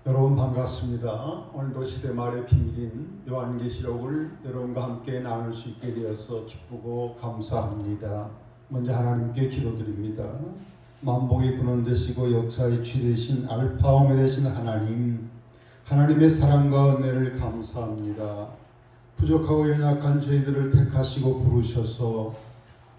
여러분 반갑습니다. 오늘도 시대 말의 비밀인 요한계시록을 여러분과 함께 나눌 수 있게 되어서 기쁘고 감사합니다. 먼저 하나님께 기도드립니다. 만복의 근원 되시고 역사의 쥐 되신 알파 오메 되신 하나님, 하나님의 사랑과 은혜를 감사합니다. 부족하고 연약한 저희들을 택하시고 부르셔서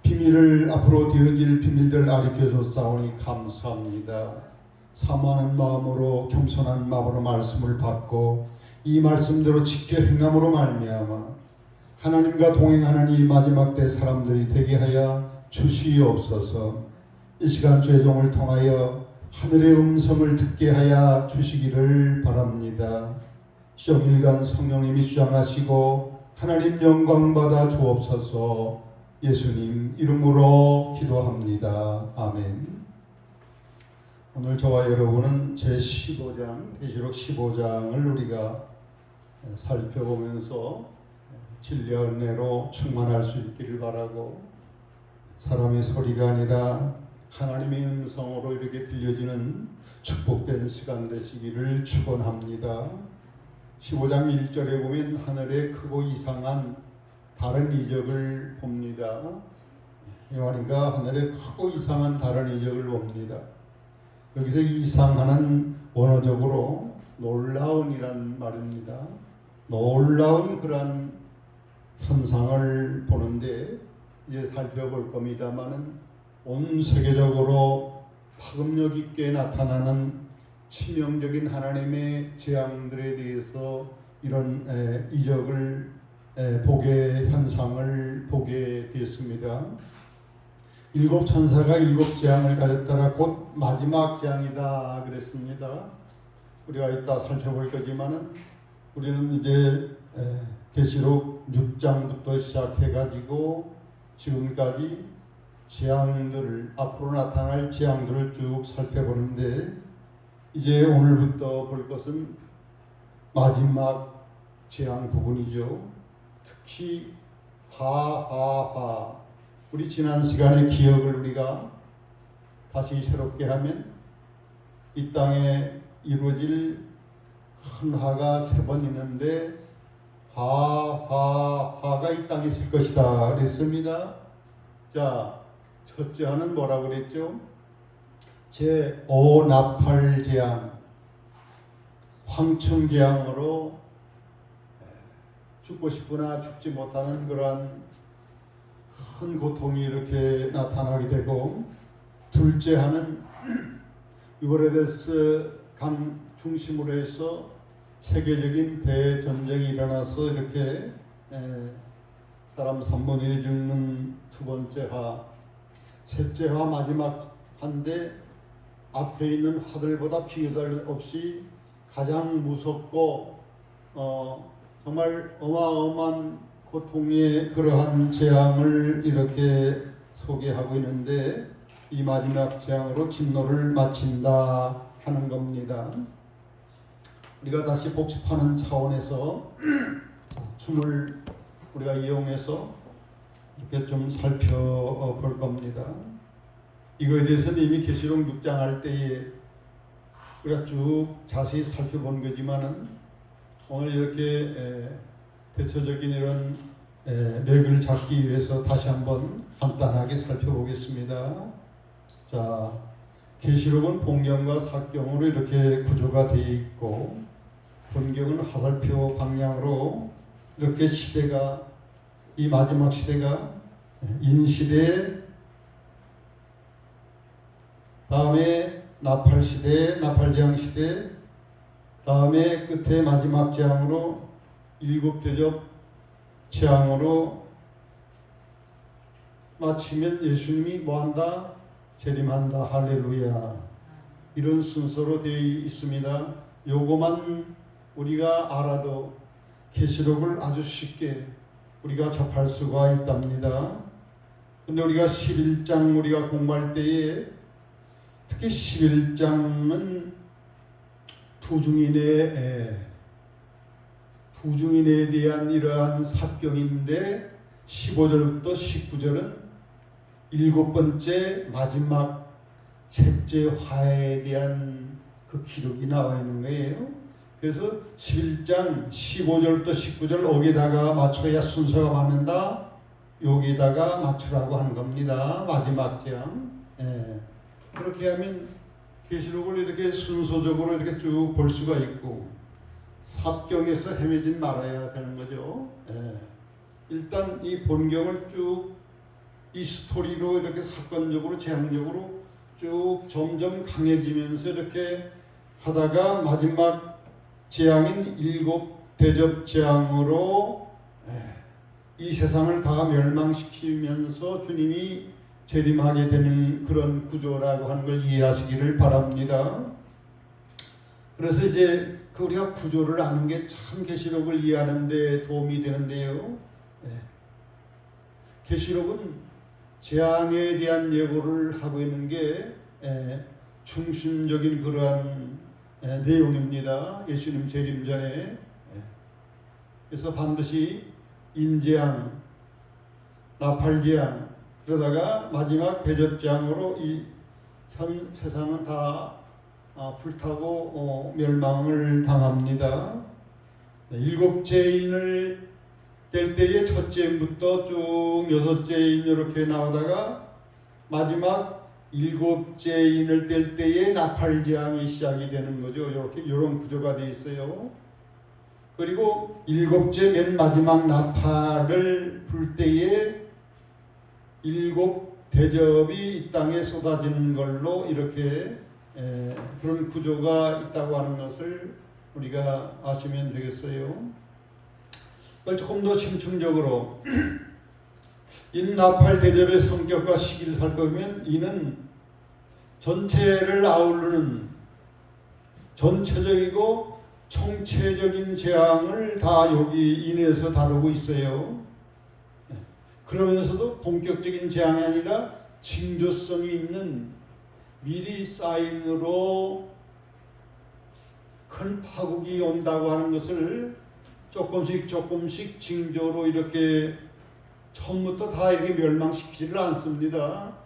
비밀을 앞으로 되어질 비밀들 가르쳐줬사오니 감사합니다. 사모하는 마음으로 겸손한 마음으로 말씀을 받고 이 말씀대로 지켜 행함으로 말미암아 하나님과 동행하는 이 마지막 때 사람들이 되게 하여 주시옵소서. 이 시간 죄종을 통하여 하늘의 음성을 듣게 하여 주시기를 바랍니다. 시험일간 성령님이 주장하시고 하나님 영광 받아 주옵소서. 예수님 이름으로 기도합니다. 아멘. 오늘 저와 여러분은 제15장, 계시록 15장을 우리가 살펴보면서 진리와 은혜로 충만할 수 있기를 바라고, 사람의 소리가 아니라 하나님의 음성으로 이렇게 들려지는 축복된 시간 되시기를 축원합니다. 15장 1절에 보면 하늘에 크고 이상한 다른 이적을 봅니다. 요한이가 하늘에 크고 이상한 다른 이적을 봅니다. 여기서 이상하는 원어적으로 놀라운이란 말입니다. 놀라운 그러한 현상을 보는데 이제 살펴볼 겁니다만은 온 세계적으로 파급력 있게 나타나는 치명적인 하나님의 재앙들에 대해서 이런 이적을 현상을 보게 되었습니다. 7 천사가 7 재앙을 가졌더라 곧 마지막 재앙이다 그랬습니다. 우리가 이따 살펴볼 거지만은 우리는 이제 계시록 6장부터 시작해가지고 지금까지 재앙들을, 앞으로 나타날 재앙들을 쭉 살펴보는데, 이제 오늘부터 볼 것은 마지막 재앙 부분이죠. 특히 하하하, 우리 지난 시간의 기억을 우리가 다시 새롭게 하면 이 땅에 이루어질 큰 하가 3번 있는데 하가 이 땅에 있을 것이다 그랬습니다. 자, 첫째 하는 뭐라고 그랬죠? 제5나팔재앙, 황충재앙으로 죽고 싶으나 죽지 못하는 그러한 큰 고통이 이렇게 나타나게 되고, 둘째 하는 유브라데스 강 중심으로 해서 세계적인 대전쟁이 일어나서 이렇게 사람 3분의 1이 죽는 두 번째 화, 셋째 화 마지막 한데 앞에 있는 화들보다 비교할 없이 가장 무섭고 정말 어마어마한 고통의 그러한 재앙을 이렇게 소개하고 있는데, 이 마지막 재앙으로 진노를 마친다 하는 겁니다. 우리가 다시 복습하는 차원에서 춤을 우리가 이용해서 이렇게 좀 살펴볼 겁니다. 이거에 대해서는 이미 계시록 6장 할 때에 우리가 쭉 자세히 살펴본 거지만은 오늘 이렇게 대체적인 이런 맥을 잡기 위해서 다시 한번 간단하게 살펴보겠습니다. 자, 계시록은 본경과 사경으로 이렇게 구조가 되어 있고, 본경은 화살표 방향으로 이렇게 시대가, 이 마지막 시대가 인시대, 다음에 나팔시대, 나팔재앙시대, 다음에 끝에 마지막 재앙으로 7 대접 재앙으로 마치면 예수님이 뭐한다? 재림한다. 할렐루야. 이런 순서로 되어 있습니다. 요거만 우리가 알아도 계시록을 아주 쉽게 우리가 접할 수가 있답니다. 근데 우리가 11장 우리가 공부할 때에 특히 11장은 두중인에 대한 이러한 사병인데, 15절부터 19절은 7번째 마지막 셋째 화에 대한 그 기록이 나와 있는 거예요. 그래서 11장 15절부터 19절 여기다가 맞춰야 순서가 맞는다. 여기다가 맞추라고 하는 겁니다. 마지막 장. 예. 그렇게 하면 계시록을 이렇게 순서적으로 이렇게 쭉 볼 수가 있고 삽경에서 헤매진 말아야 되는 거죠. 예. 일단 이 본경을 쭉 이 스토리로 이렇게 사건적으로 재앙적으로 쭉 점점 강해지면서 이렇게 하다가 마지막 재앙인 일곱 대접 재앙으로 이 세상을 다 멸망시키면서 주님이 재림하게 되는 그런 구조라고 하는 걸 이해하시기를 바랍니다. 그래서 이제 우리가 구조를 아는 게 참 계시록을 이해하는 데 도움이 되는데요. 계시록은 재앙에 대한 예고를 하고 있는 게 중심적인 그러한 내용입니다. 예수님 재림 전에. 그래서 반드시 인재앙, 나팔재앙, 그러다가 마지막 대접재앙으로 이 현 세상은 다 불타고 멸망을 당합니다. 일곱째 인을 뗄 때에 첫째 인부터 쭉 여섯째 인 이렇게 나오다가 마지막 일곱째 인을 뗄 때에 나팔재앙이 시작이 되는 거죠. 이렇게 이런 구조가 되어 있어요. 그리고 일곱째 맨 마지막 나팔을 불 때에 일곱 대접이 이 땅에 쏟아지는 걸로 이렇게 그런 구조가 있다고 하는 것을 우리가 아시면 되겠어요. 조금 더 심층적으로 이 나팔 대접의 성격과 시기를 살펴보면 이는 전체를 아우르는 전체적이고 총체적인 재앙을 다 여기 인해서 다루고 있어요. 그러면서도 본격적인 재앙이 아니라 징조성이 있는 미리 사인으로 큰 파국이 온다고 하는 것을 조금씩 징조로 이렇게 처음부터 다 이렇게 멸망시키지를 않습니다.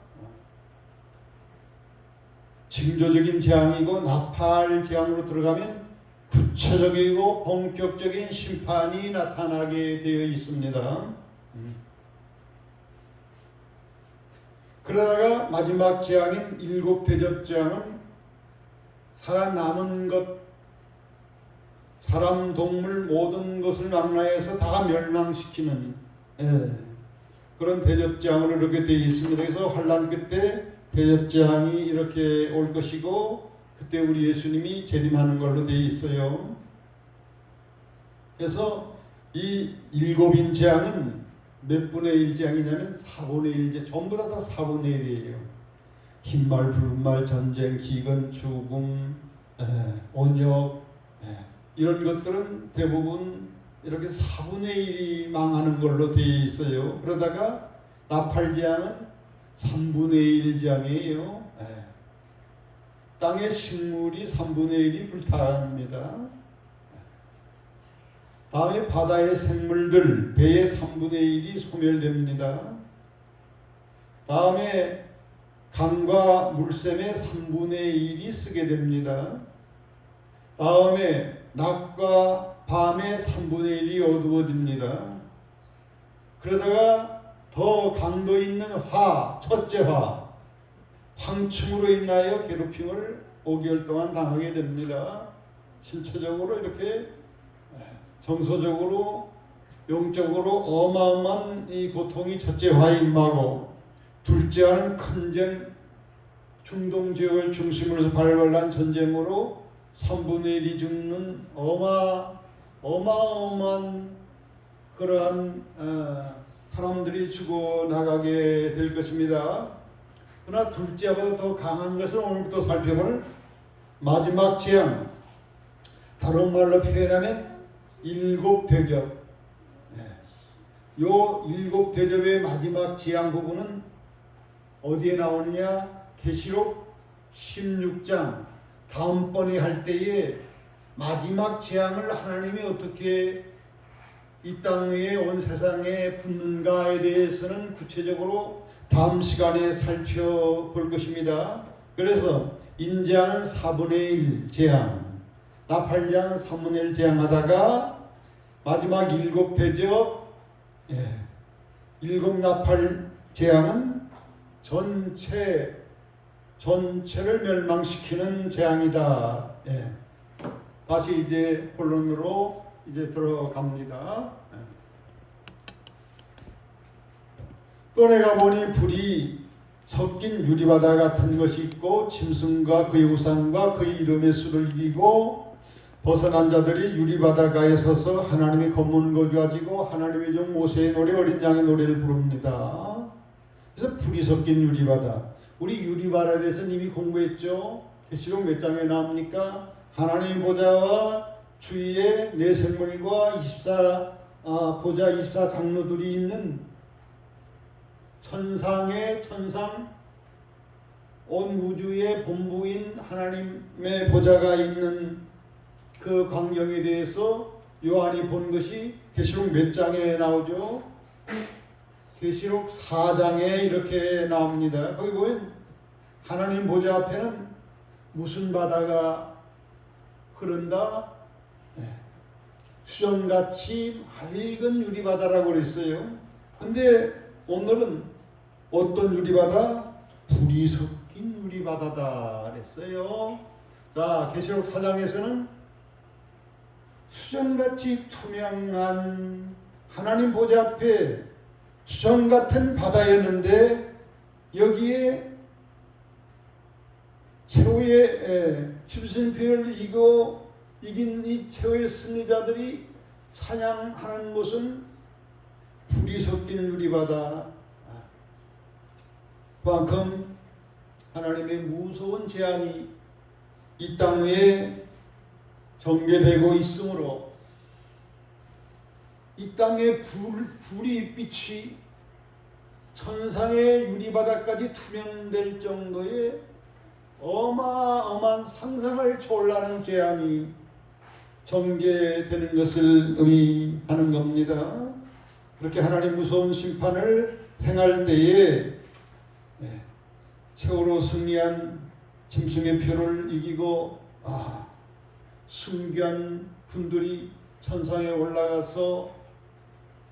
징조적인 재앙이고 나팔 재앙으로 들어가면 구체적이고 본격적인 심판이 나타나게 되어 있습니다. 그러다가 마지막 재앙인 일곱 대접 재앙은 살아남은 것, 사람, 동물 모든 것을 망라해서 다 멸망시키는 그런 대접재앙으로 이렇게 되어 있습니다. 그래서 환난 끝에 대접재앙이 이렇게 올 것이고 그때 우리 예수님이 재림하는 걸로 되어 있어요. 그래서 이 일곱인 재앙은 몇 분의 1 재앙이냐면 4분의 1 재, 전부 다 4분의 1이에요. 흰말, 붉은말, 전쟁, 기근, 죽음, 온역 이런 것들은 대부분 이렇게 4분의 1이 망하는 걸로 되어 있어요. 그러다가 나팔재앙은 3분의 1 재앙이에요. 땅의 식물이 3분의 1이 불타합니다. 다음에 바다의 생물들, 배의 3분의 1이 소멸됩니다. 다음에 강과 물샘의 3분의 1이 쓰게 됩니다. 다음에 낮과 밤의 3분의 1이 어두워집니다. 그러다가 더 강도 있는 화, 첫째 황충으로 인하여 괴롭힘을 5개월 동안 당하게 됩니다. 신체적으로 이렇게 정서적으로 영적으로 어마어마한 이 고통이 첫째 화에 임하고 둘째와는 큰 중동 지역을 중심으로 해서 발발한 전쟁으로 3분의 1이 죽는 어마어마한 그러한 사람들이 죽어나가게 될 것입니다. 그러나 둘째보다 더 강한 것은 오늘부터 살펴볼 마지막 재앙, 다른 말로 표현하면 일곱 대접. 요 일곱 대접의 마지막 재앙 부분은 어디에 나오느냐? 계시록 16장 다음번에 할 때에 마지막 재앙을 하나님이 어떻게 이 땅 위에 온 세상에 붓는가에 대해서는 구체적으로 다음 시간에 살펴볼 것입니다. 그래서 인재양은 4분의 1 재앙, 나팔재앙은 3분의 1 재앙하다가 마지막 7 대접, 7 나팔 재앙은 전체를 멸망시키는 재앙이다. 다시 이제 본론으로 이제 들어갑니다. 또 내가 보니 불이 섞인 유리바다 같은 것이 있고 짐승과 그의 우상과 그의 이름의 수를 이기고 벗어난 자들이 유리바다가에 서서 하나님의 검문고 가지고 하나님의 종 모세의 노래 어린 양의 노래를 부릅니다. 그래서 불이 섞인 유리바다. 우리 유리바다에 대해서 이미 공부했죠. 계시록 몇 장에 나옵니까? 하나님 보좌와 주위에 네 생물과 보좌 24 장로들이 있는 천상의 천상 온 우주의 본부인 하나님의 보좌가 있는 그 광경에 대해서 요한이 본 것이 계시록 몇 장에 나오죠? 계시록 4장에 이렇게 나옵니다. 거기 보면 하나님 보좌 앞에는 무슨 바다가 흐른다? 수정같이 맑은 유리바다라고 그랬어요. 근데 오늘은 어떤 유리바다? 불이 섞인 유리바다다 그랬어요. 자, 계시록 4장에서는 수정같이 투명한 하나님 보좌 앞에 수정 같은 바다였는데 여기에 최후의 짐승표를 이긴 이 최후의 승리자들이 찬양하는 곳은 불이 섞인 유리바다. 그만큼 하나님의 무서운 재앙이 이 땅 위에 전개되고 있으므로 이 땅의 불이 빛이 천상의 유리바다까지 투명될 정도의 어마어마한 상상을 초월하는 재앙이 전개되는 것을 의미하는 겁니다. 그렇게 하나님 무서운 심판을 행할 때에 최후로 승리한 짐승의 표를 이기고 순교한 분들이 천상에 올라가서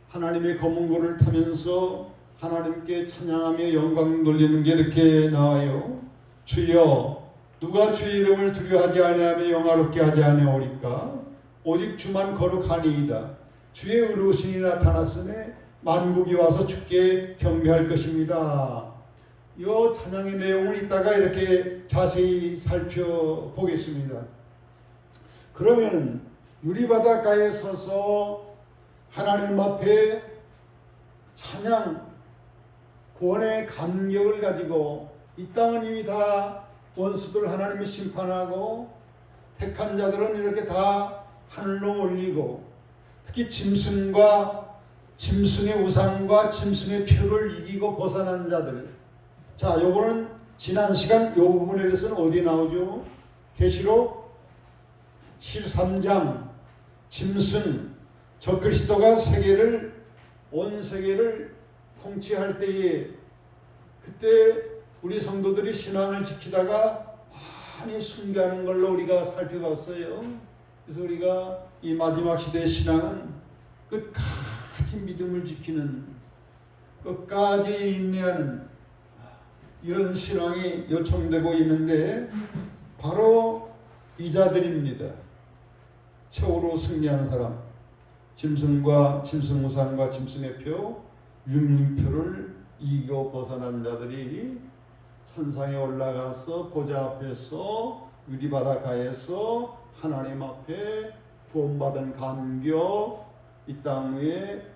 하나님의 검은고를 타면서 하나님께 찬양하며 영광 돌리는 게 이렇게 나와요. 주여 누가 주의 이름을 두려워하지 아니하며 영화롭게 하지 아니하오리까? 오직 주만 거룩하니이다. 주의 의로우신이 나타났으니 만국이 와서 주께 경배할 것입니다. 이 찬양의 내용을 이따가 이렇게 자세히 살펴보겠습니다. 그러면 유리바닷가에 서서 하나님 앞에 찬양, 구원의 감격을 가지고 이 땅은 이미 다 원수들 하나님이 심판하고 택한 자들은 이렇게 다 하늘로 올리고 특히 짐승과 짐승의 우상과 짐승의 표를 이기고 벗어난 자들. 자, 요거는 지난 시간 요 부분에 대해서는 어디 나오죠? 계시록 13장 짐승 적그리스도가 온 세계를 통치할 때에 그때 우리 성도들이 신앙을 지키다가 많이 순교하는 걸로 우리가 살펴봤어요. 그래서 우리가 이 마지막 시대의 신앙은 끝까지 믿음을 지키는, 끝까지 인내하는 이런 신앙이 요청되고 있는데 바로 이 자들입니다. 최후로 승리하는 사람, 짐승과 짐승 우상과 짐승의 표, 율림표를 이겨 벗어난 자들이 천상에 올라가서 보좌 앞에서 유리바다가에서 하나님 앞에 구원받은 감격, 이 땅 위에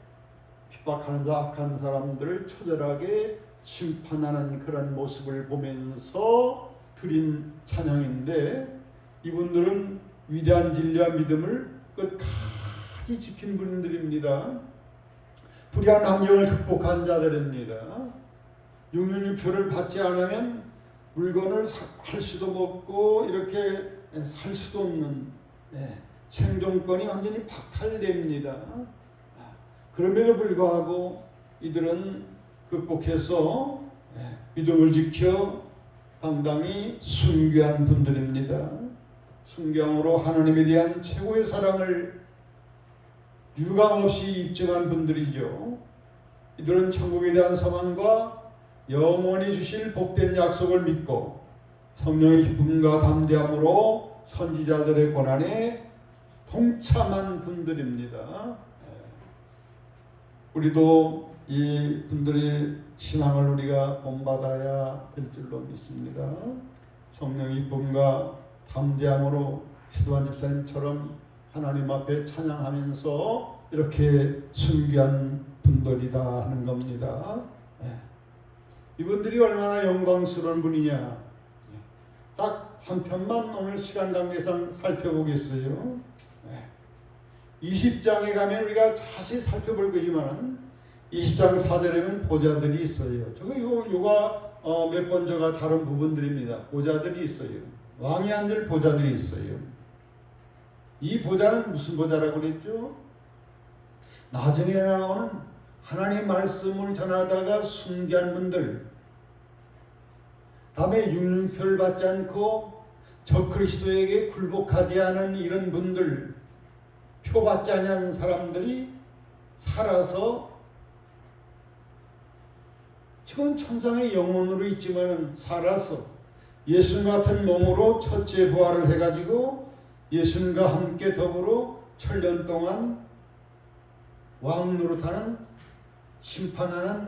핍박하는 자 악한 사람들을 처절하게 심판하는 그런 모습을 보면서 드린 찬양인데, 이분들은 위대한 진리와 믿음을 끝까지 지킨 분들입니다. 불의한 환경을 극복한 자들입니다. 육륜유표를 받지 않으면 물건을 할 수도 없고 이렇게 살 수도 없는 생존권이 완전히 박탈됩니다. 그럼에도 불구하고 이들은 극복해서 믿음을 지켜 상당히 순교한 분들입니다. 순교함으로 하나님에 대한 최고의 사랑을 유감없이 입증한 분들이죠. 이들은 천국에 대한 소망과 영원히 주실 복된 약속을 믿고 성령의 기쁨과 담대함으로 선지자들의 고난에 동참한 분들입니다. 우리도 이 분들의 신앙을 우리가 본받아야 될 줄로 믿습니다. 성령의 기쁨과 담대함으로 시도한 집사님처럼 하나님 앞에 찬양하면서 이렇게 순교한 분들이다 하는 겁니다. 이분들이 얼마나 영광스러운 분이냐. 딱 한 편만 오늘 시간 관계상 살펴보겠어요. 20장에 가면 우리가 자세히 살펴볼 거지만 20장 4절에는 보좌들이 있어요. 요가 몇 번 제가 다른 부분들입니다. 보좌들이 있어요. 왕이 앉을 보좌들이 있어요. 이 보좌는 무슨 보좌라고 그랬죠? 나중에 나오는 하나님 말씀을 전하다가 순교한 분들, 다음에 육륜표를 받지 않고 적그리스도에게 굴복하지 않은 이런 분들, 표 받지 않은 사람들이 살아서 지금 천상의 영혼으로 있지만 살아서 예수님 같은 몸으로 첫째 부활을 해가지고 예수님과 함께 더불어 천년 동안 왕 노릇하는, 심판하는,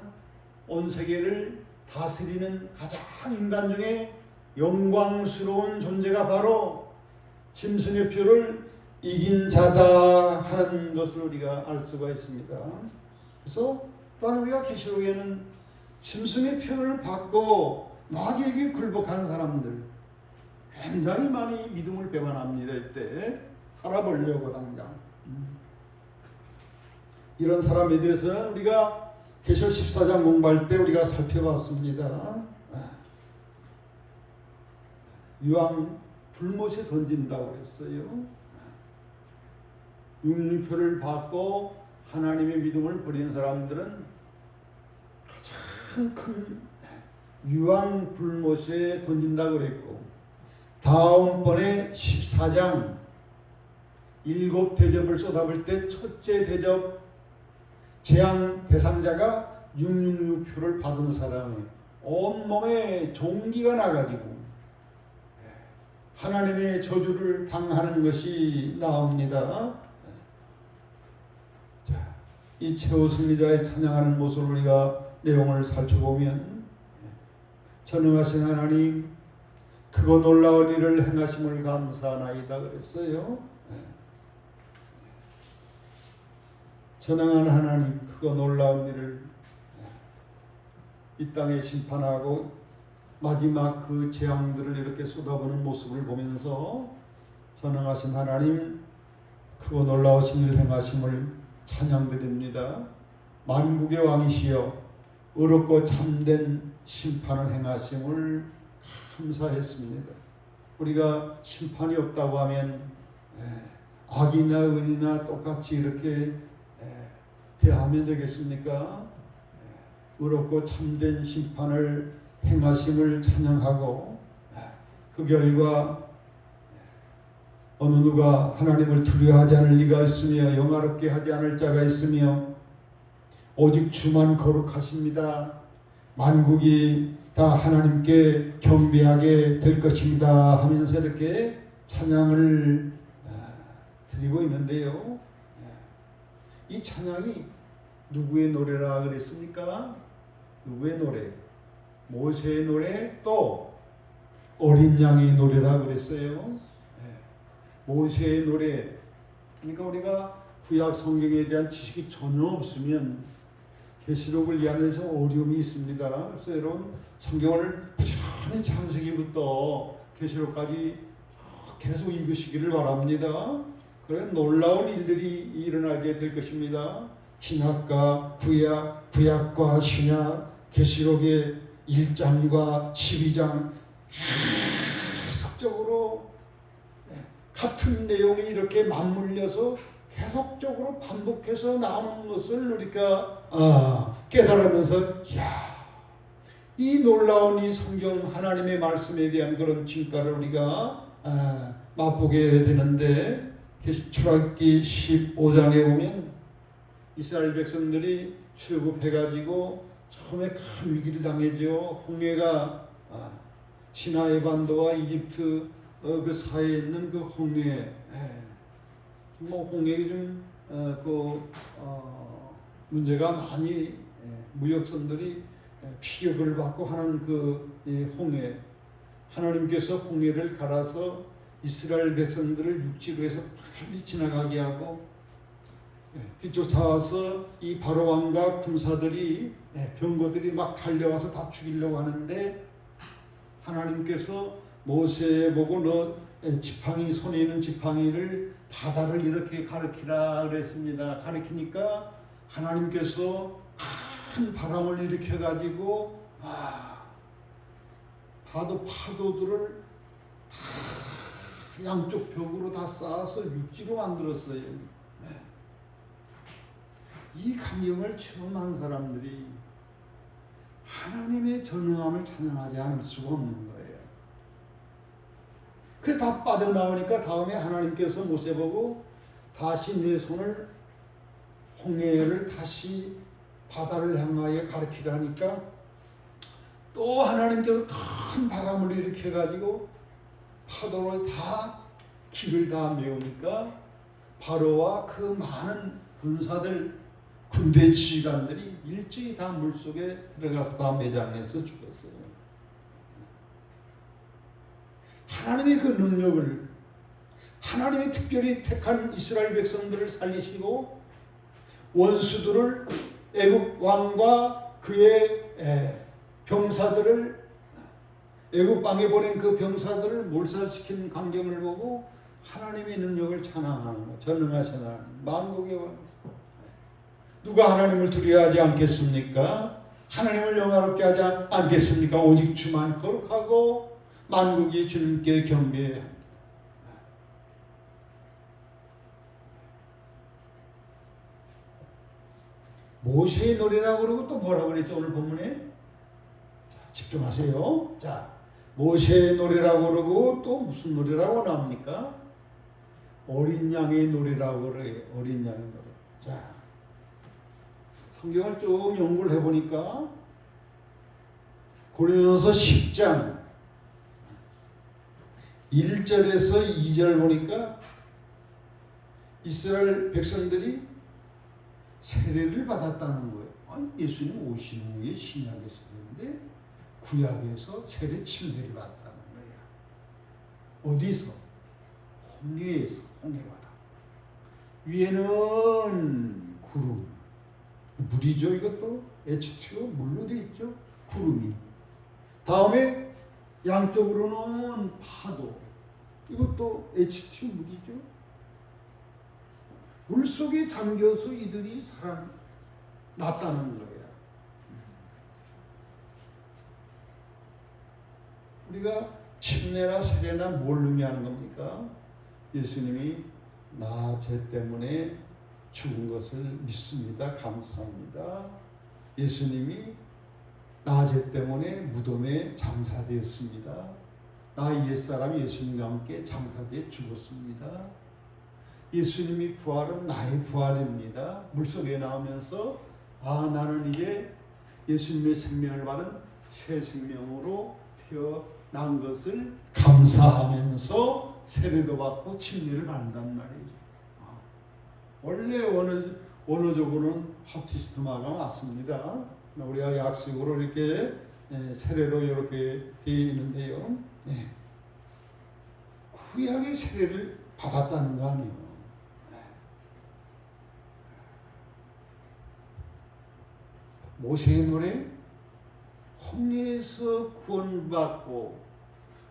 온 세계를 다스리는 가장 인간 중에 영광스러운 존재가 바로 짐승의 표를 이긴 자다 하는 것을 우리가 알 수가 있습니다. 그래서 또한 우리가 계시록에는 짐승의 표를 받고 마귀에게 굴복한 사람들 굉장히 많이 믿음을 배반합니다. 이때 살아보려고 당장 이런 사람에 대해서는 우리가 계시록 14장 공부할 때 우리가 살펴봤습니다. 유황 불못에 던진다고 했어요. 육륜표를 받고 하나님의 믿음을 버린 사람들은 가장 큰 유황 불못에 던진다고 그랬고, 다음번에 14장 7 대접을 쏟아볼 때 첫째 대접 재앙 대상자가 666표를 받은 사람이 온몸에 종기가 나가지고 하나님의 저주를 당하는 것이 나옵니다. 자, 이 최후승리자의 찬양하는 모습을 우리가 내용을 살펴보면 전능하신 하나님 크고 놀라운 일을 행하심을 감사하나이다 그랬어요. 전능한 하나님 크고 놀라운 일을 이 땅에 심판하고 마지막 그 재앙들을 이렇게 쏟아부는 모습을 보면서 전능하신 하나님 크고 놀라우신 일 행하심을 찬양드립니다. 만국의 왕이시여 의롭고 참된 심판을 행하심을 감사했습니다. 우리가 심판이 없다고 하면 악이나 은이나 똑같이 이렇게 대하면 되겠습니까? 의롭고 참된 심판을 행하심을 찬양하고 그 결과 어느 누가 하나님을 두려워하지 않을 리가 있으며 영화롭게 하지 않을 자가 있으며 오직 주만 거룩하십니다. 만국이 다 하나님께 경배하게 될 것입니다 하면서 이렇게 찬양을 드리고 있는데요. 이 찬양이 누구의 노래라 그랬습니까? 누구의 노래? 모세의 노래, 또 어린 양의 노래라 그랬어요. 모세의 노래. 그러니까 우리가 구약 성경에 대한 지식이 전혀 없으면 계시록을 이해하면서 어려움이 있습니다. 그래서 여러분 성경을 부지런히 창세기부터 계시록까지 계속 읽으시기를 바랍니다. 그래 놀라운 일들이 일어나게 될 것입니다. 신약과 구약, 구약과 신약, 계시록의 1장과 12장 계속적으로 같은 내용이 이렇게 맞물려서 계속적으로 반복해서 나오는 것을 우리가 깨달으면서 이 놀라운 이 성경 하나님의 말씀에 대한 그런 진가를 우리가 맛보게 되는데, 출애굽기 15장에 보면 이스라엘 백성들이 출애굽해가지고 처음에 큰 위기를 당하죠. 홍해가 시나이 반도와 이집트 그 사이에 있는 그 홍해, 뭐 홍해가 좀 문제가 많이, 무역선들이 피격을 받고 하는 그 홍해, 하나님께서 홍해를 갈아서 이스라엘 백성들을 육지로 해서 빨리 지나가게 하고, 뒤쫓아와서 이 바로 왕과 군사들이, 병거들이 막 달려와서 다 죽이려고 하는데, 하나님께서 모세 보고 너 지팡이, 손에 있는 지팡이를 바다를 이렇게 가리키라 그랬습니다. 가리키니까 하나님께서 큰 바람을 일으켜 가지고 파도들을 양쪽 벽으로 다 쌓아서 육지로 만들었어요. 이 광경을 처음 한 사람들이 하나님의 전능함을 찬양하지 않을 수가 없는 거예요. 그래서 다 빠져나오니까 다음에 하나님께서 모세 보고 다시 내 손을 홍해를 다시 바다를 향하여 가리키라니까 또 하나님께서 큰 바람을 일으켜 가지고 파도로 다 길을 다 메우니까 바로와 그 많은 군사들, 군대 지휘관들이 일제히 다 물속에 들어가서 다 매장해서 죽었어요. 하나님의 그 능력을, 하나님의 특별히 택한 이스라엘 백성들을 살리시고 원수들을, 애굽 왕과 그의 병사들을, 애굽 방에 보낸 그 병사들을 몰살시킨 광경을 보고 하나님의 능력을 찬양하는 것, 전능하신 하나님, 만국의 왕. 누가 하나님을 두려워하지 않겠습니까? 하나님을 영화롭게 하지 않겠습니까? 오직 주만 거룩하고 만국이 주님께 경배해야 합니다. 모세의 노래라고 그러고 또 뭐라고 그랬죠? 오늘 본문에? 자, 집중하세요. 자, 모세의 노래라고 그러고 또 무슨 노래라고 나옵니까? 어린 양의 노래라고 그래요. 어린 양의 노래. 자, 성경을 쭉 연구를 해보니까 고린도서 10장 1절에서 2절 보니까 이스라엘 백성들이 세례를 받았다는 거예요. 아니, 예수님 오신 후에 신약에서 그런데 구약에서 세례 침례를 받았다는 거예요. 어디서? 홍해에서, 홍해바다. 위에는 구름, 물이죠. 이것도 H2O 물로 되어 있죠. 구름이. 다음에 양쪽으로는 파도. 이것도 H2O 물이죠. 물속에 잠겨서 이들이 살아났다는 거예요. 우리가 침례나 세례나 뭘 의미하는 겁니까? 예수님이 나 죄 때문에 죽은 것을 믿습니다. 감사합니다. 예수님이 나 죄 때문에 무덤에 장사되었습니다. 나 옛사람 예수님과 함께 장사되어 죽었습니다. 예수님이 부활은 나의 부활입니다. 물속에 나오면서 나는 이제 예수님의 생명을 받은 새 생명으로 태어난 것을 감사하면서 세례도 받고 침례를 받는단 말이죠. 원래 원어적으로는 바티스트마가 맞습니다. 우리가 약식으로 이렇게 세례로 이렇게 되어 있는데요. 구약의 세례를 받았다는 거 아니에요. 모세의 노래, 홍해에서 구원받고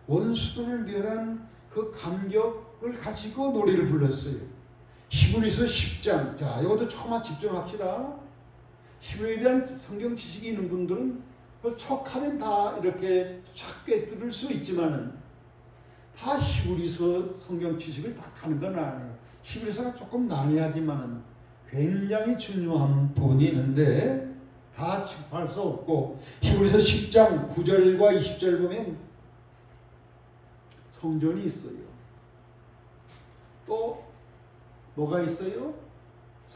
원수들을 멸한 그 감격을 가지고 노래를 불렀어요. 히브리서 10장. 자, 이것도 조금만 집중합시다. 히브리에 대한 성경 지식이 있는 분들은 그걸 척하면 다 이렇게 쫙 꿰뚫을 수 있지만은 다 히브리서 성경 지식을 다 가는 건 아니에요. 히브리서가 조금 난해하지만은 굉장히 중요한 부분이 있는데 다 취급할 수 없고 히브리서 10장 9절과 20절 보면 성전이 있어요. 또 뭐가 있어요?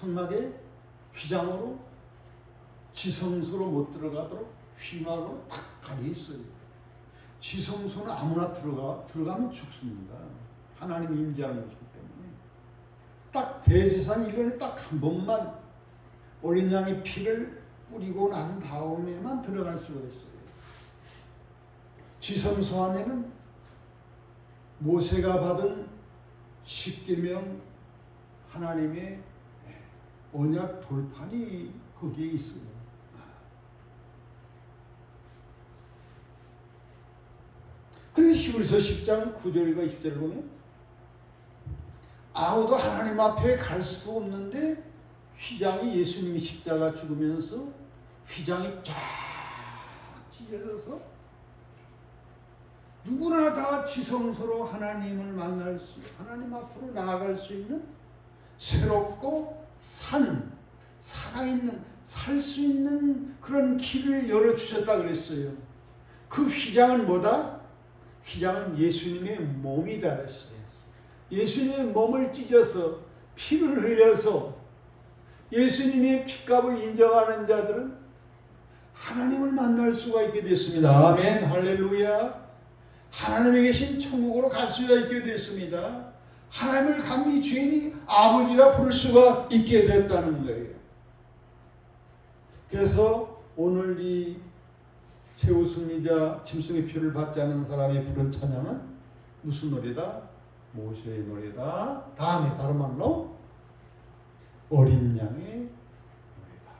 성막에 휘장으로 지성소로 못 들어가도록 휘막으로 탁 가려 있어요. 지성소는 아무나 들어가면 죽습니다. 하나님이 임재하는 것이기 때문에 딱 대제사장 1년에 딱 한 번만 어린 양의 피를 뿌리고 난 다음에만 들어갈 수가 있어요. 지성소 안에는 모세가 받은 십계명 하나님의 언약 돌판이 거기에 있어요. 그래서 히브리서 10장 9절과 10절을 보면 아무도 하나님 앞에 갈 수도 없는데 휘장이 예수님이 십자가 죽으면서 휘장이 쫙 찢어져서 누구나 다 지성소로 하나님을 만날 수, 하나님 앞으로 나아갈 수 있는 새롭고 살아있는, 살 수 있는 그런 길을 열어주셨다 그랬어요. 그 휘장은 뭐다? 휘장은 예수님의 몸이다 그랬어요. 예수님의 몸을 찢어서 피를 흘려서 예수님의 피값을 인정하는 자들은 하나님을 만날 수가 있게 됐습니다. 아멘, 할렐루야. 하나님에 계신 천국으로 갈 수가 있게 됐습니다. 하나님을 감히 죄인이 아버지라 부를 수가 있게 됐다는 거예요. 그래서 오늘 이 최우승이자 짐승의 피를 받지 않는 사람이 부른 찬양은 무슨 노래다? 모세의 노래다. 다음에 다른 말로 어린 양의 노래다.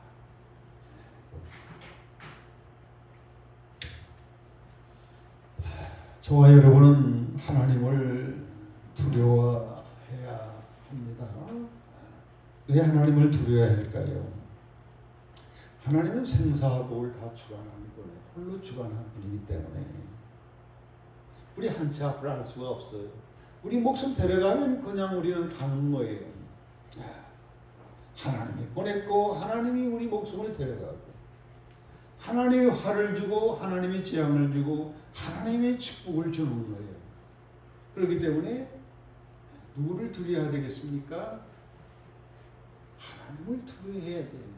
저와 여러분은 하나님을 두려워해야 합니다. 왜 하나님을 두려워해야 할까요? 하나님은 생사복을 다 주관하는 거예요. 홀로 주관하는 분이기 때문에 우리 한 치 앞을 알 수가 없어요. 우리 목숨 데려가면 그냥 우리는 가는 거예요. 하나님이 보냈고 하나님이 우리 목숨을 데려가고 하나님이 화를 주고 하나님이 재앙을 주고 하나님의 축복을 주는 거예요. 그렇기 때문에 누구를 두려워해야 되겠습니까? 하나님을 두려워해야 돼요.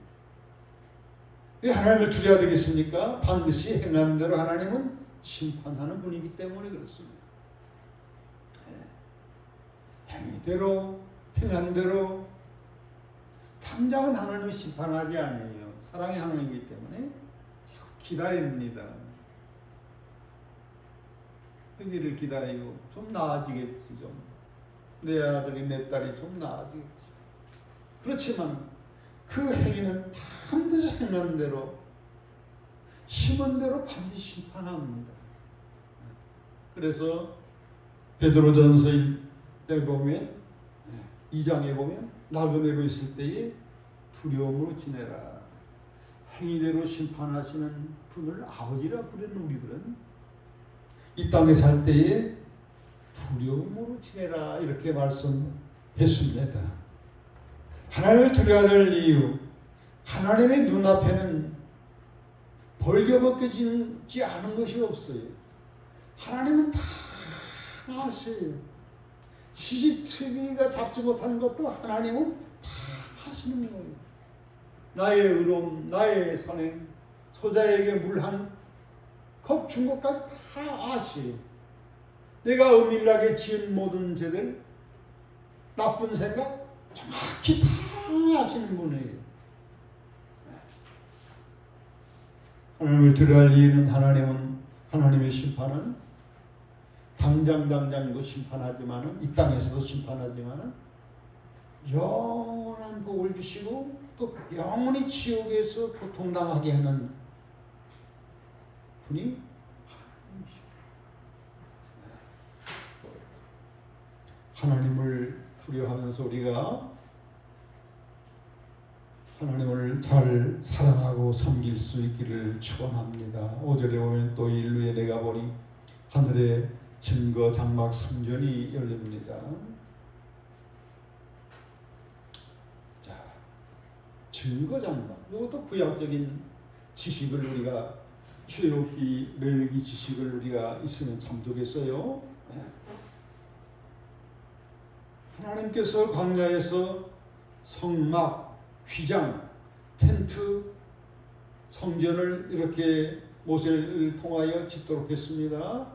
왜 하나님을 두려워야 되겠습니까? 반드시 행한 대로 하나님은 심판하는 분이기 때문에 그렇습니다. 행위대로 행한 대로 당장은 하나님이 심판하지 않아요. 사랑의 하나님이기 때문에 자꾸 기다립니다. 행위를 기다리고 좀 나아지겠지 좀. 내 아들이 내 딸이 좀 나아지겠지. 그렇지만 그 행위는 반드시 행한 대로 심은 대로 반드시 심판합니다. 그래서 베드로전서 1때 보면 2장에 보면 나그네로 있을 때에 두려움으로 지내라. 행위대로 심판하시는 분을 아버지라 부르는 우리들은 이 땅에 살 때에 두려움으로 지내라 이렇게 말씀했습니다. 하나님을 두려워야 될 이유, 하나님의 눈앞에는 벌겨벗겨지지 않은 것이 없어요. 하나님은 다 아셔요. CCTV가 잡지 못하는 것도 하나님은 다 하시는 거예요. 나의 의로움, 나의 선행, 소자에게 물 한 컵 준 것까지 다 아셔요. 내가 은밀하게 지은 모든 죄들, 나쁜 생각 정확히 다 아시는 분이에요. 하나님을 두려워할 이유는 하나님의 심판은 당장도 심판하지만은 이 땅에서도 심판하지만은 영원한 복을 주시고 또 영원히 지옥에서 고통당하게 하는 분이 하나님이십니다. 하나님을 두려워하면서 우리가 하나님을 잘 사랑하고 섬길 수 있기를 축원합니다. 5절에 보면 또 인류에 내가 보니 하늘에 증거 장막 성전이 열립니다. 자, 증거 장막. 이것도 구약적인 지식을 우리가 출애굽기 레위기 지식을 우리가 있으면 참 좋겠어요. 하나님께서 광야에서 성막, 휘장, 텐트, 성전을 이렇게 모세를 통하여 짓도록 했습니다.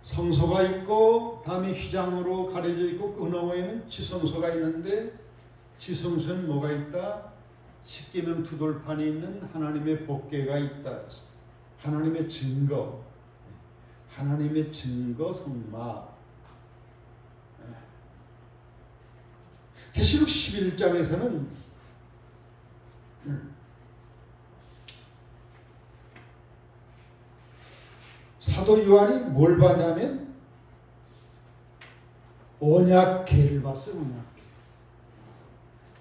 성소가 있고 다음에 휘장으로 가려져 있고 그 너머에는 지성소가 있는데 지성소는 뭐가 있다? 십계명 두돌판이 있는 하나님의 법궤가 있다. 하나님의 증거, 하나님의 증거 성막. 계시록 11장에서는 사도 요한이 뭘 봤냐면 언약궤를 봤어요. 언약궤.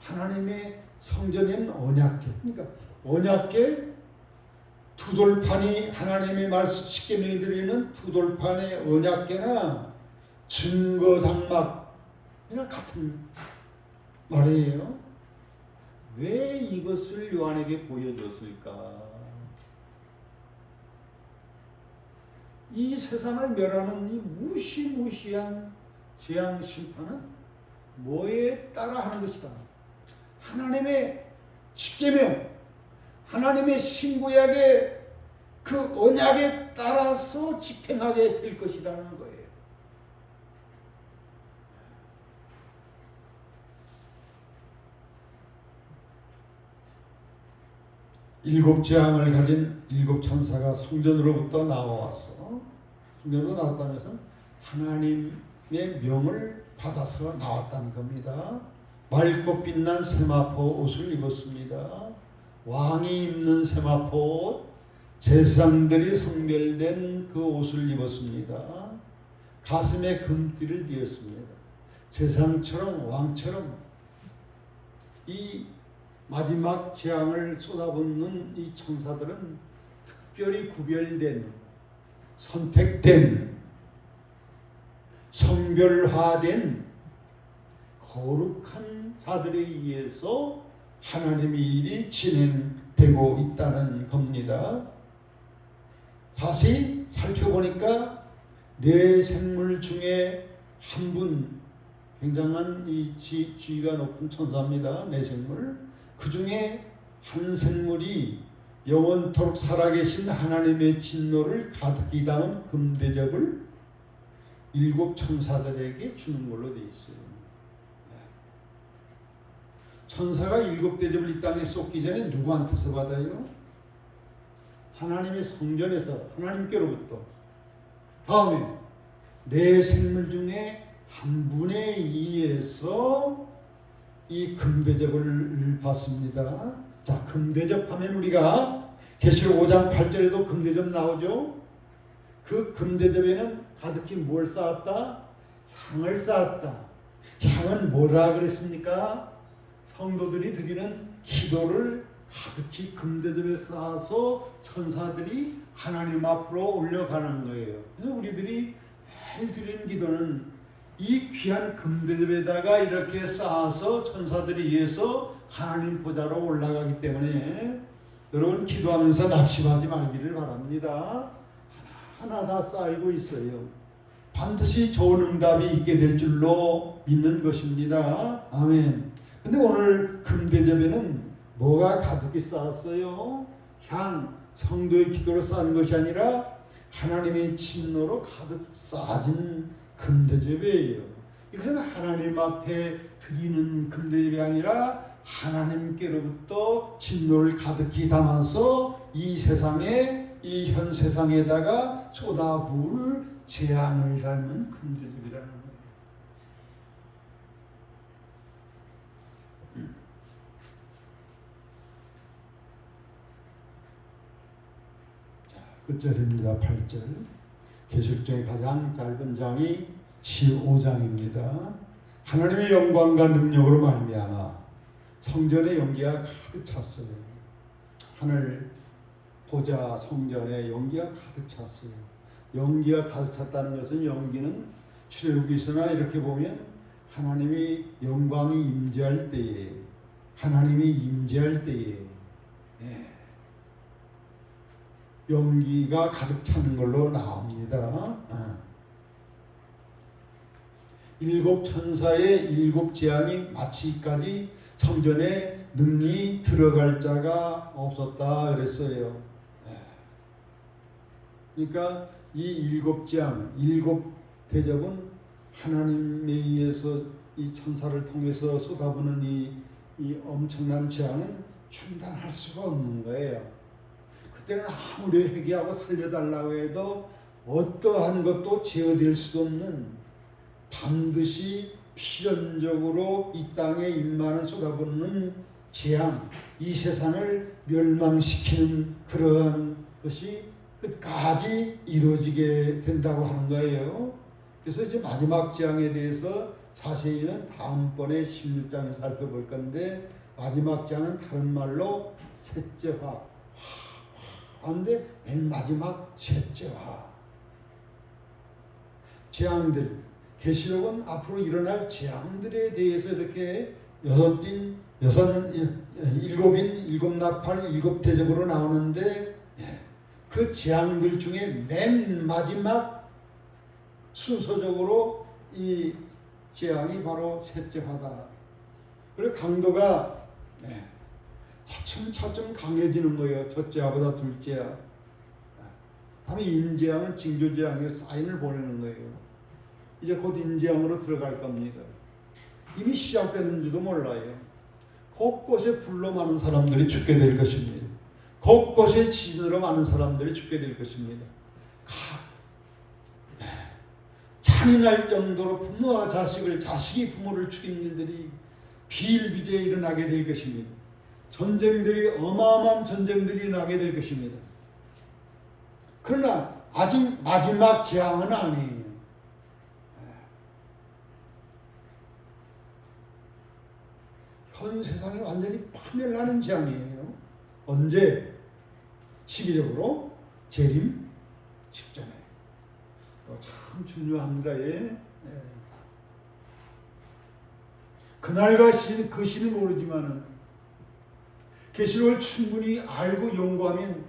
하나님의 성전에는 언약궤. 그러니까 언약궤 두돌판이 하나님의 말씀 십계명이 들리는 두돌판의 언약궤나 증거장막이나 같은 말이에요. 왜 이것을 요한에게 보여줬을까? 이 세상을 멸하는 이 무시무시한 재앙 심판은 뭐에 따라 하는 것이다? 하나님의 십계명, 하나님의 신구약의 그 언약에 따라서 집행하게 될 것이라는 거예요. 일곱 재앙을 가진 일곱 천사가 성전으로부터 나와왔어. 성전으로 나왔다면서 하나님의 명을 받아서 나왔다는 겁니다. 맑고 빛난 세마포 옷을 입었습니다. 왕이 입는 세마포 옷, 제사장들이 성별된 그 옷을 입었습니다. 가슴에 금띠를 띠었습니다. 제사장처럼 왕처럼 이 마지막 재앙을 쏟아붓는 이 천사들은 특별히 구별된, 선택된, 성별화된 거룩한 자들에 의해서 하나님의 일이 진행되고 있다는 겁니다. 자세히 살펴보니까 네 생물 중에 한 분, 굉장한 이 지위가 높은 천사입니다. 네 생물. 그 중에 한 생물이 영원토록 살아계신 하나님의 진노를 가득히 담은 금대접을 일곱 천사들에게 주는 걸로 되어 있어요. 천사가 일곱 대접을 이 땅에 쏟기 전에 누구한테서 받아요? 하나님의 성전에서 하나님께로부터. 다음에 네 생물 중에 한 분에 의해서 이 금대접을 받습니다. 자, 금대접하면 우리가 계시록 5장 8절에도 금대접 나오죠. 그 금대접에는 가득히 뭘 쌓았다? 향을 쌓았다. 향은 뭐라 그랬습니까? 성도들이 드리는 기도를 가득히 금대접에 쌓아서 천사들이 하나님 앞으로 올려가는 거예요. 그래서 우리들이 매일 드리는 기도는 이 귀한 금대접에다가 이렇게 쌓아서 천사들이 위해서 하나님 보좌로 올라가기 때문에 여러분 기도하면서 낙심하지 말기를 바랍니다. 하나하나 다 쌓이고 있어요. 반드시 좋은 응답이 있게 될 줄로 믿는 것입니다. 아멘. 근데 오늘 금대접에는 뭐가 가득히 쌓았어요? 향, 성도의 기도로 쌓은 것이 아니라 하나님의 진노로 가득 쌓아진 금대접이에요. 이것은 하나님 앞에 드리는 금대접이 아니라 하나님께로부터 진노를 가득히 담아서 이 세상에, 이 현 세상에다가 쏟아부을 재앙을 닮은 금대접이라는 거예요. 자, 끝절입니다. 8절. 계시록 중에 가장 짧은 장이 15장입니다. 하나님의 영광과 능력으로 말미암아 성전의 연기가 가득 찼어요. 하늘 보좌 성전에 연기가 가득 찼어요. 연기가 가득 찼다는 것은 연기는 출애굽기서나 이렇게 보면 하나님이 영광이 임재할 때에, 하나님이 임재할 때에 연기가 가득 차는 걸로 나옵니다. 일곱 천사의 일곱 재앙이 마치기까지 성전에 능히 들어갈 자가 없었다 그랬어요. 그러니까 이 일곱 재앙, 일곱 대접은 하나님에 의해서 이 천사를 통해서 쏟아부는 이 엄청난 재앙은 중단할 수가 없는 거예요. 그때는 아무리 회개하고 살려달라고 해도 어떠한 것도 제어될 수 없는, 반드시 필연적으로 이 땅에 임만을 쏟아붓는 재앙, 이 세상을 멸망시키는 그러한 것이 끝까지 이루어지게 된다고 하는 거예요. 그래서 이제 마지막 재앙에 대해서 자세히는 다음번에 16장에 살펴볼 건데, 마지막 재앙은 다른 말로 셋째화, 화인데 맨 마지막 셋째화. 재앙들, 계시록은 앞으로 일어날 재앙들에 대해서 이렇게 일곱인, 일곱 나팔, 일곱 대접으로 나오는데, 그 재앙들 중에 맨 마지막 순서적으로 이 재앙이 바로 셋째화다. 그리고 강도가 차츰차츰 강해지는 거예요. 첫째화보다 둘째화. 다음에 인재앙은 징조재앙에 사인을 보내는 거예요. 이제 곧 인재앙으로 들어갈 겁니다. 이미 시작되는지도 몰라요. 곳곳에 불로 많은 사람들이 죽게 될 것입니다. 곳곳에 진으로 많은 사람들이 죽게 될 것입니다. 잔인할 정도로 부모와 자식이 부모를 죽인 일들이 비일비재에 일어나게 될 것입니다. 전쟁들이, 어마어마한 전쟁들이 나게 될 것입니다. 그러나 아직 마지막 재앙은 아니에요. 현 세상이 완전히 파멸하는 재앙이에요. 언제? 시기적으로 재림 직전에. 참 중요합니다. 그날과 그 시는 모르지만은 계시록을 충분히 알고 연구하면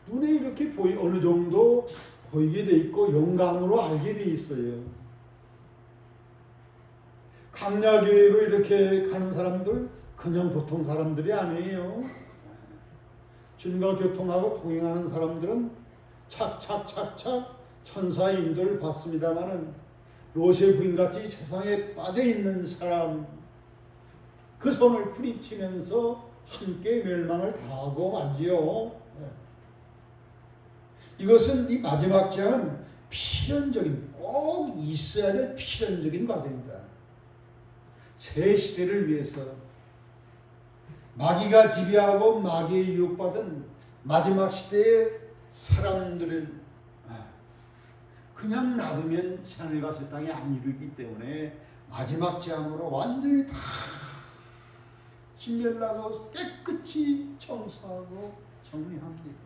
눈에 이렇게 어느 정도 보이게 돼 있고 영감으로 알게 돼 있어요. 강야교회로 이렇게 가는 사람들 그냥 보통 사람들이 아니에요. 주님과 교통하고 동행하는 사람들은 착착착착 천사의 인도를 받습니다마는 롯의 부인같이 세상에 빠져있는 사람, 그 손을 부딪히면서 함께 멸망을 당하고 말지요. 이것은 이 마지막 재앙은 필연적인, 꼭 있어야 될 필연적인 과정이다. 새 시대를 위해서 마귀가 지배하고 마귀에 유혹받은 마지막 시대의 사람들은 그냥 놔두면 하늘과 새 땅이 안 이루기 때문에 마지막 재앙으로 완전히 다 진멸하고 깨끗이 청소하고 정리합니다.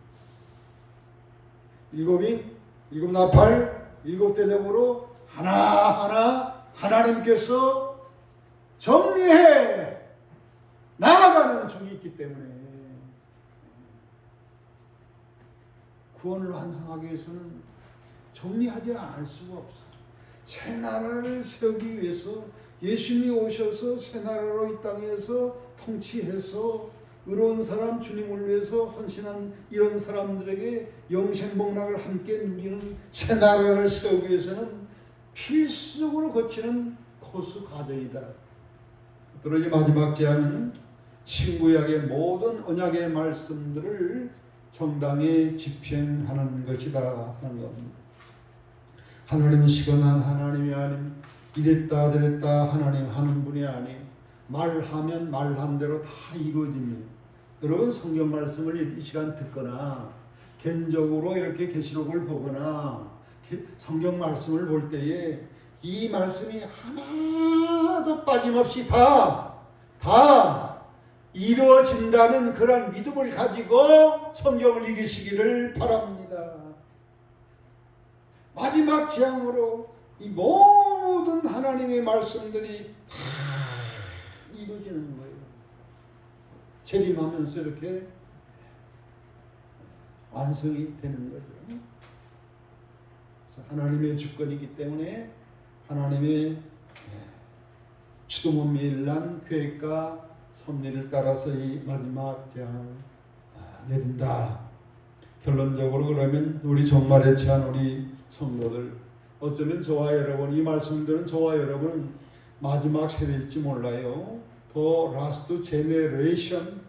일곱 나팔, 일곱 대접으로 하나하나 하나님께서 정리해 나아가는 종이 있기 때문에 구원을 완성하기 위해서는 정리하지 않을 수가 없어. 새 나라를 세우기 위해서 예수님이 오셔서 새 나라로 이 땅에서 통치해서 의로운 사람, 주님을 위해서 헌신한 이런 사람들에게 영생복락을 함께 누리는 새 나라를 세우기 위해서는 필수적으로 거치는 코스 과정이다. 그러지 마지막 재앙은 신구약의 모든 언약의 말씀들을 정당히 집행하는 것이다 하는 겁니다. 하나님은 시건한 하나님이 아님, 이랬다 저랬다 하나님 하는 분이 아님, 말하면 말한 대로 다 이루어집니다. 여러분 성경 말씀을 이 시간 듣거나 개인적으로 이렇게 계시록을 보거나 성경 말씀을 볼 때에 이 말씀이 하나도 빠짐없이 다 이루어진다는 그런 믿음을 가지고 성경을 읽으시기를 바랍니다. 마지막 재앙으로 이 모든 하나님의 말씀들이 다 이루어지는 거예요. 재림하면서 이렇게 완성이 되는 거죠. 그래서 하나님의 주권이기 때문에 하나님의 주도문밀 난 계획과 섭리를 따라서 이 마지막 재앙을 내린다. 결론적으로 그러면 우리 종말에 처한 우리 성도들, 어쩌면 저와 여러분, 이 말씀들은 저와 여러분 마지막 세대일지 몰라요. 더 라스트 제네레이션,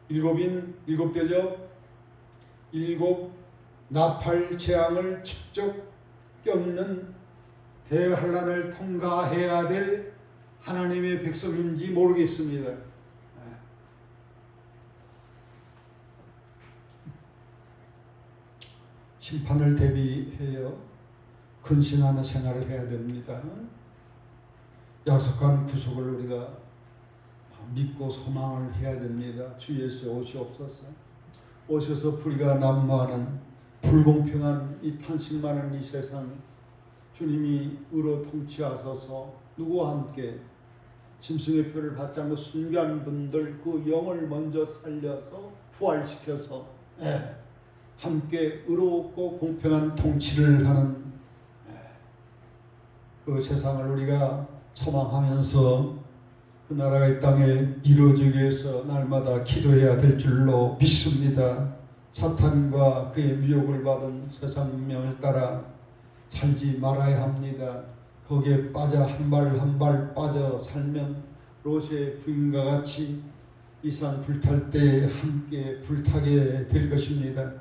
일곱 대접, 일곱 나팔 재앙을 직접 겪는 대환란을 통과해야 될 하나님의 백성인지 모르겠습니다. 심판을 대비해요. 근신하는 생활을 해야 됩니다. 약속한 구속을 우리가 믿고 소망을 해야 됩니다. 주 예수의 오시옵소서. 오셔서 불의가 난무하는 불공평한 이 탄식 많은 이 세상 주님이 의로 통치하소서. 누구와 함께 짐승의 표를 받지 않고 순교한 분들 그 영을 먼저 살려서 부활시켜서 함께 의롭고 공평한 통치를 하는 그 세상을 우리가 소망하면서 그 나라가 이 땅에 이루어지기 위해서 날마다 기도해야 될 줄로 믿습니다. 사탄과 그의 미혹을 받은 세상 문명을 따라 살지 말아야 합니다. 거기에 빠져 한 발 빠져 살면 롯의 부인과 같이 이상 불탈 때 함께 불타게 될 것입니다.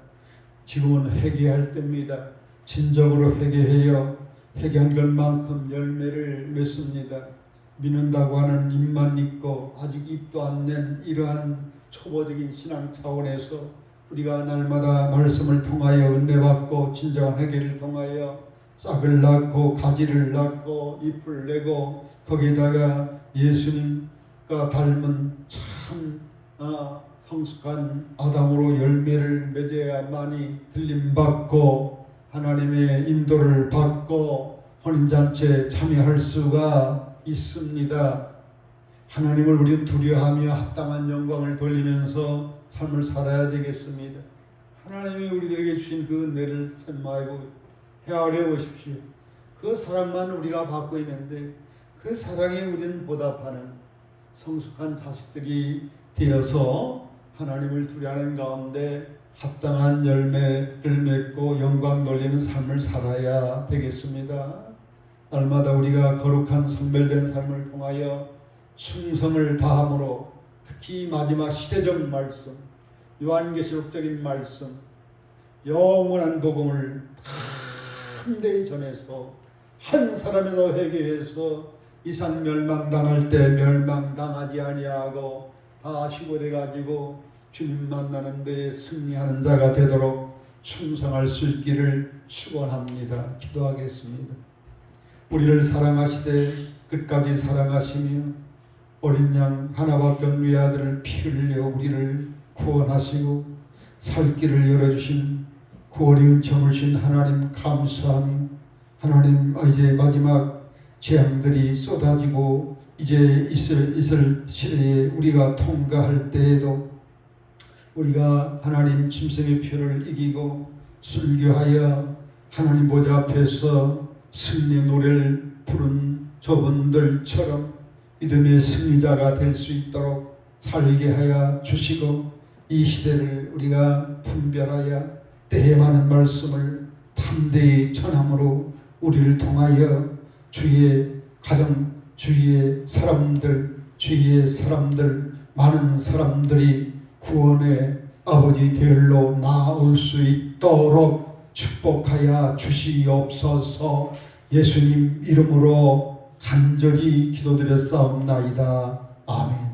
지금은 회개할 때입니다. 진정으로 회개해요. 회개한 것만큼 열매를 맺습니다. 믿는다고 하는 입만 있고 아직 입도 안 낸 이러한 초보적인 신앙 차원에서 우리가 날마다 말씀을 통하여 은혜받고 진정한 회개를 통하여 싹을 낳고 가지를 낳고 잎을 내고 거기에다가 예수님과 닮은 참 성숙한 아담으로 열매를 맺어야만이 들림받고 하나님의 인도를 받고 혼인잔치에 참여할 수가 있습니다. 하나님을 우리는 두려워하며 합당한 영광을 돌리면서 삶을 살아야 되겠습니다. 하나님이 우리들에게 주신 그 은혜를 선마하고 헤아려 보십시오. 그 사랑만 우리가 받고 있는데 그 사랑에 우리는 보답하는 성숙한 자식들이 되어서 하나님을 두려워하는 가운데 합당한 열매를 맺고 영광 돌리는 삶을 살아야 되겠습니다. 날마다 우리가 거룩한 성별된 삶을 통하여 충성을 다함으로 특히 마지막 시대적 말씀, 요한계시록적인 말씀, 영원한 복음을 담대히 전해서 한 사람이라도 회개해서 이상 멸망당할 때 멸망당하지 아니하고 다 희고돼 가지고 주님 만나는 데에 승리하는 자가 되도록 충성할 수 있기를 축원합니다. 기도하겠습니다. 우리를 사랑하시되 끝까지 사랑하시며 어린 양 하나밖에 없는 우리 아들을 피 흘려 우리를 구원하시고 살 길을 열어주신 구원의 은총을 주신 하나님 감사하며 하나님 이제 마지막 재앙들이 쏟아지고 이제 있을 시대에 우리가 통과할 때에도 우리가 하나님 짐승의 표를 이기고 순교하여 하나님 보좌 앞에서 승리의 노래를 부른 저분들처럼 믿음의 승리자가 될 수 있도록 살게 하여 주시고 이 시대를 우리가 분별하여 때에 많은 말씀을 담대히 전함으로 우리를 통하여 주의 가정, 주위의 사람들, 많은 사람들이 구원의 아버지 대열로 나올 수 있도록 축복하여 주시옵소서. 예수님 이름으로 간절히 기도드렸사옵나이다. 아멘.